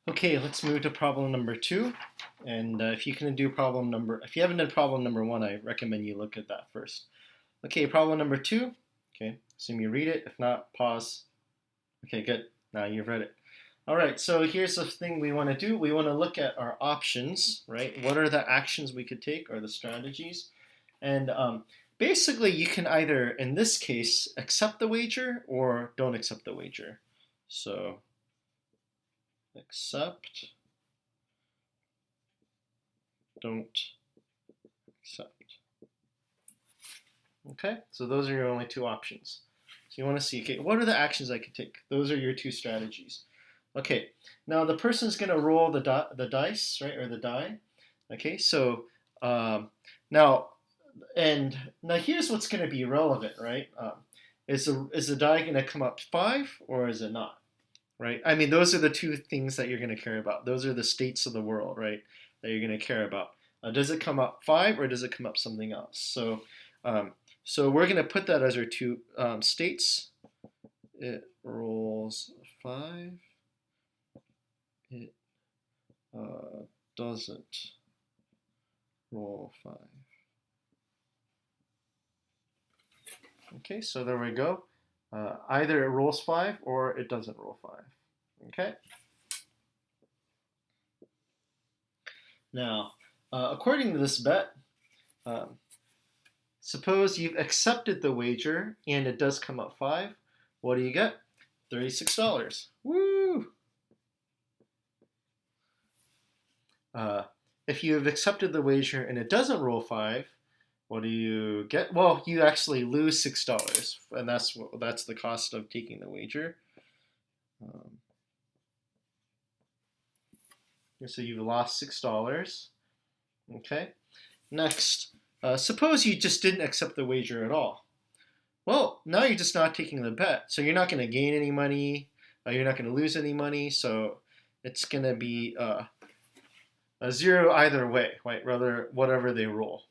Okay, let's move to problem number 2. And if you haven't done problem number 1, I recommend you look at that first. Okay, problem number 2. Okay, assume you read it. If not, pause. Okay, good. Now you've read it. All right, so here's the thing we want to do. We want to look at our options, right? What are the actions we could take or the strategies? And basically, you can either, in this case, accept the wager or don't accept the wager. So accept, don't accept. Okay, so those are your only two options. So you want to see, okay, what are the actions I could take? Those are your two strategies. Okay, now the person's going to roll the dice, right, or the die. Okay, so now here's what's going to be relevant, right? Is the die going to come up 5 or is it not? Right? I mean, those are the two things that you're going to care about. Those are the states of the world, right? That you're going to care about. Does it come up 5 or does it come up something else? So we're going to put that as our two states. It rolls 5. It doesn't roll 5. Okay, so there we go. Either it rolls 5 or it doesn't roll 5. Okay. Now, according to this bet, suppose you've accepted the wager and it does come up 5. What do you get? $36. Woo! If you have accepted the wager and it doesn't roll 5, what do you get? Well, you actually lose $6, and that's the cost of taking the wager. So you've lost $6. Okay. Next, suppose you just didn't accept the wager at all. Well, now you're just not taking the bet, so you're not going to gain any money. You're not going to lose any money, so it's going to be a 0 either way, right? Rather, whatever they roll.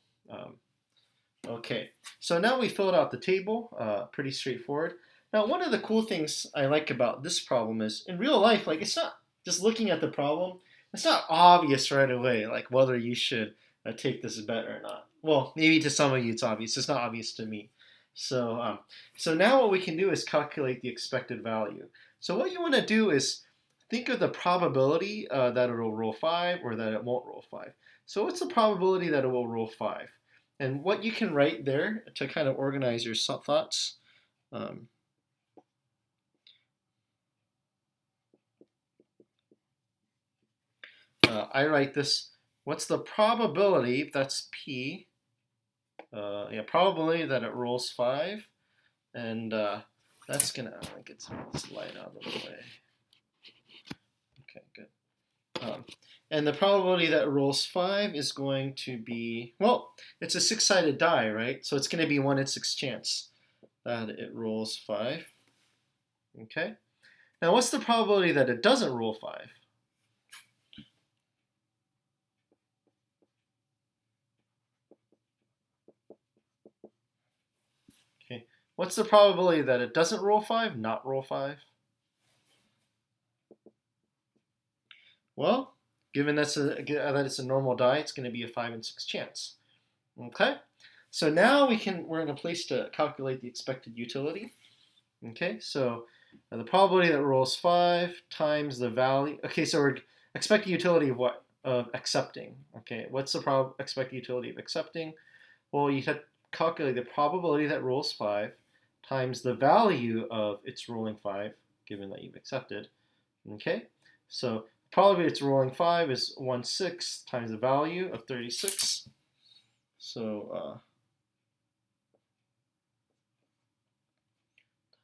Okay, so now we filled out the table. Pretty straightforward. Now, one of the cool things I like about this problem is, in real life, like it's not just looking at the problem. It's not obvious right away, like whether you should take this bet or not. Well, maybe to some of you it's obvious. It's not obvious to me. So now what we can do is calculate the expected value. So what you want to do is think of the probability that it will roll 5 or that it won't roll 5. So what's the probability that it will roll 5? And what you can write there to kind of organize your thoughts. I write this, what's the probability, that's P, probability that it rolls 5, and that's going to, get some of this light out of the way. Okay, good. And the probability that it rolls 5 is going to be, well, it's a 6-sided die, right? So it's going to be 1 in 6 chance that it rolls 5. Okay. Now what's the probability that it doesn't roll 5? Okay. What's the probability that it doesn't roll 5, not roll 5? Well, given that it's a normal die, it's going to be a 5 in 6 chance. Okay, so now we're in a place to calculate the expected utility. Okay, so the probability that rolls 5 times the value. Okay, so we're expected utility of what? Of accepting. Okay, what's the expected utility of accepting? Well, you have to calculate the probability that rolls 5 times the value of its rolling 5, given that you've accepted. Okay, so probably it's rolling 5 is 1/6 times the value of 36. So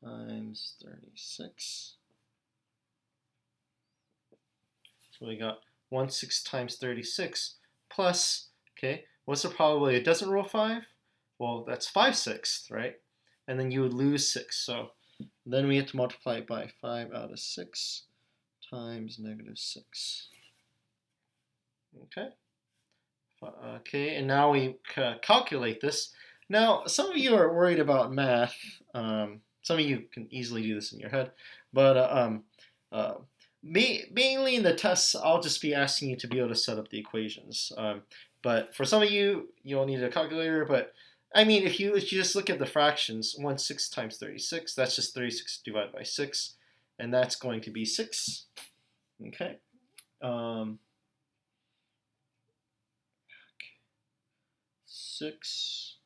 times 36. So we got 1/6 times 36 plus, okay, what's the probability it doesn't roll 5? Well, that's 5/6, right? And then you would lose 6. So then we have to multiply it by 5 out of 6 times -6. Okay. Okay, and now we calculate this. Now, some of you are worried about math. Some of you can easily do this in your head, but Mainly in the tests, I'll just be asking you to be able to set up the equations. But for some of you, you'll need a calculator. But I mean, if you just look at the fractions, 1/6 times 36, that's just 36 divided by 6, and that's going to be 6. Okay. Um, 6.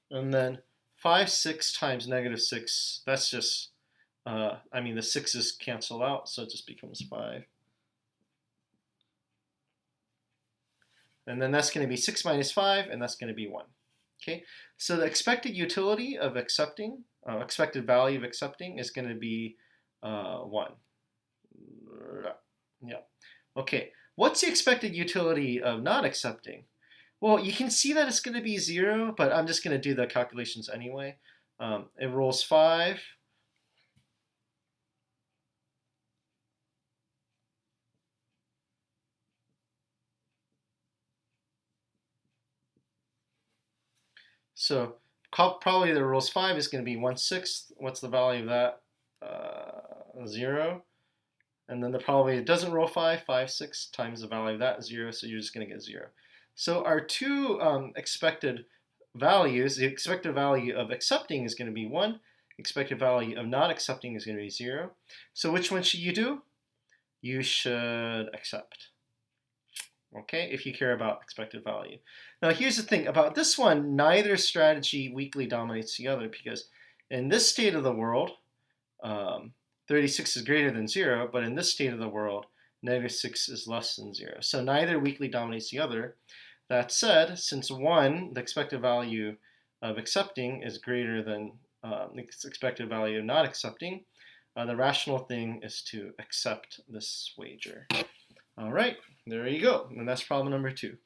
And then 5/6 times -6, that's just, I mean, the 6's cancel out, so it just becomes 5. And then that's going to be 6 minus 5, and that's going to be 1. Okay, so the expected utility of accepting, expected value of accepting is going to be 1. Yeah. Okay, what's the expected utility of not accepting? Well, you can see that it's going to be 0, but I'm just going to do the calculations anyway. It rolls 5. So probably the rolls 5 is going to be 1/6. What's the value of that? 0. And then the probability it doesn't roll 5, 5/6 times the value of that, 0. So you're just going to get 0. So our two expected values, the expected value of accepting is going to be 1. Expected value of not accepting is going to be 0. So which one should you do? You should accept. Okay, if you care about expected value. Now here's the thing about this one, neither strategy weakly dominates the other, because in this state of the world, 36 is greater than 0, but in this state of the world, -6 is less than 0. So neither weakly dominates the other. That said, since 1, the expected value of accepting, is greater than the expected value of not accepting, the rational thing is to accept this wager. All right, there you go. And that's problem number 2.